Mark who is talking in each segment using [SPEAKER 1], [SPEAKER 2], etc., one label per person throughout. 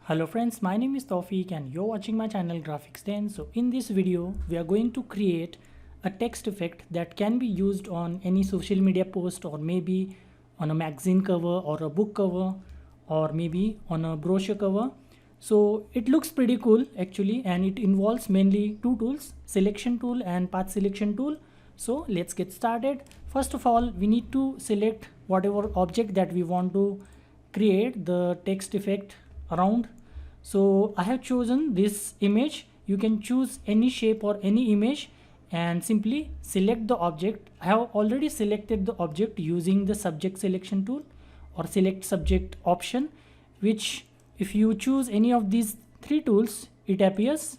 [SPEAKER 1] Hello friends, my name is Tawfiq and you're watching my channel Graphics 10. So in this video, we are going to create a text effect that can be used on any social media post or maybe on a magazine cover or a book cover or maybe on a brochure cover. So it looks pretty cool actually, and it involves mainly two tools, selection tool and path selection tool. So let's get started. First of all, we need to select whatever object that we want to create the text effect around. So I have chosen this image. You can choose any shape or any image and simply select the object. I have already selected the object using the subject selection tool or select subject option, which if you choose any of these three tools, it appears.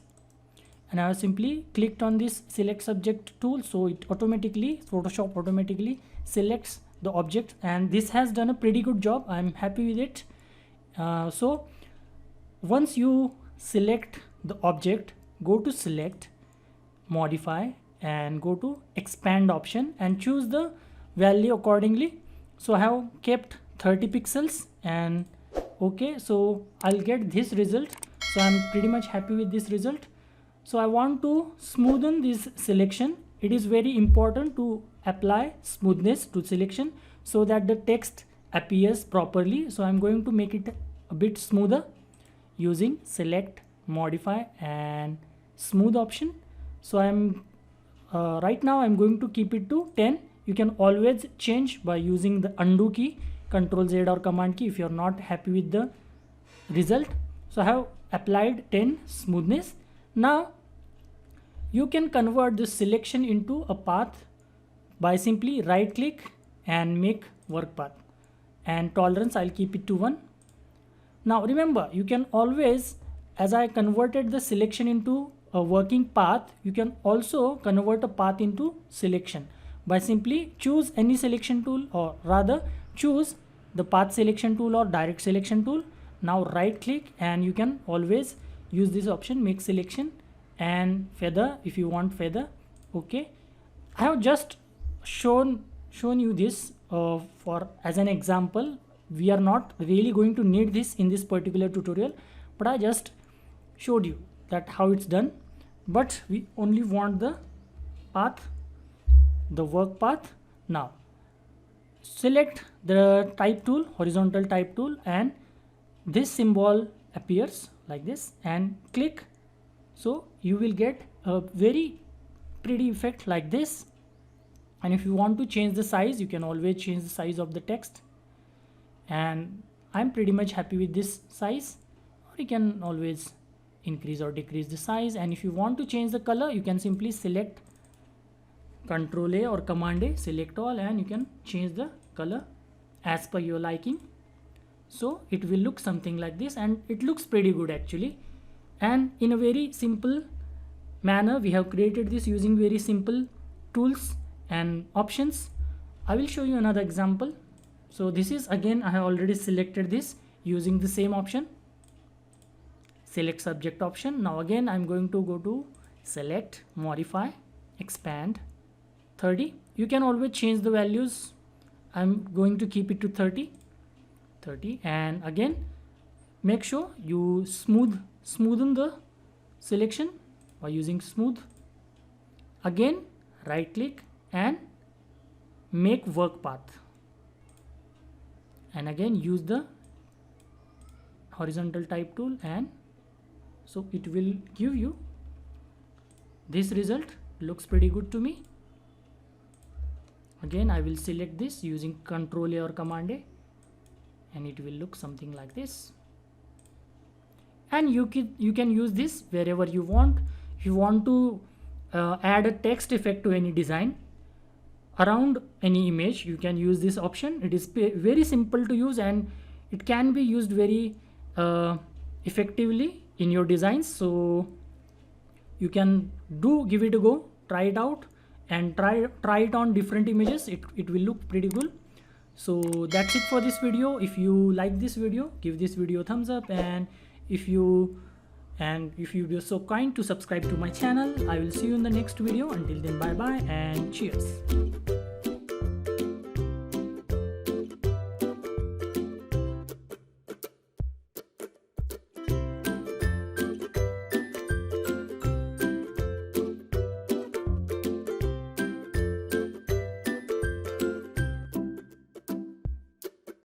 [SPEAKER 1] And I have simply clicked on this select subject tool, so it automatically, Photoshop automatically selects the object, and this has done a pretty good job. I'm happy with it. So once you select the object, go to select, modify, and go to expand option and choose the value accordingly. So I have kept 30 pixels and okay, so I'll get this result. So I'm pretty much happy with this result. So I want to smoothen this selection. It is very important to apply smoothness to selection so that the text appears properly. So I'm going to make it a bit smoother using select, modify, and smooth option. So I'm right now I'm going to keep it to 10. You can always change by using the undo key, Ctrl Z or Command key if you're not happy with the result. So I have applied 10 smoothness. Now you can convert this selection into a path by simply right click and make work path, and tolerance I'll keep it to 1. Now remember, you can always, as I converted the selection into a working path, you can also convert a path into selection by simply choose any selection tool, or rather choose the path selection tool or direct selection tool. Now right click and you can always use this option, make selection and feather if you want feather. Okay, I have just shown you this for as an example. We are not really going to need this in this particular tutorial, but I just showed you that how it's done. But we only want the path, the work path. Now select the type tool, horizontal type tool, and this symbol appears like this, and click. So you will get a very pretty effect like this. And if you want to change the size, you can always change the size of the text, and I'm pretty much happy with this size. Or you can always increase or decrease the size. And if you want to change the color, you can simply select Ctrl A or Command A, select all, and you can change the color as per your liking. So it will look something like this, and it looks pretty good actually. And in a very simple manner, we have created this using very simple tools and options. I will show you another example. So this is, again, I have already selected this using the same option, select subject option. Now again I'm going to go to select, modify, expand, 30. You can always change the values. I'm going to keep it to 30, and again make sure you smoothen the selection by using smooth. Again right click and make work path, and again use the horizontal type tool, and so it will give you this result. Looks pretty good to me. Again I will select this using Ctrl A or Command A, and it will look something like this. And you can use this wherever you want. If you want to add a text effect to any design around any image, you can use this option. It is very simple to use, and it can be used very effectively in your designs. So you can give it a go, try it out, and try it on different images. It will look pretty good. So that's it for this video. If you like this video, give this video a thumbs up, and if you be so kind to subscribe to my channel. I will see you in the next video. Until then, bye bye and cheers.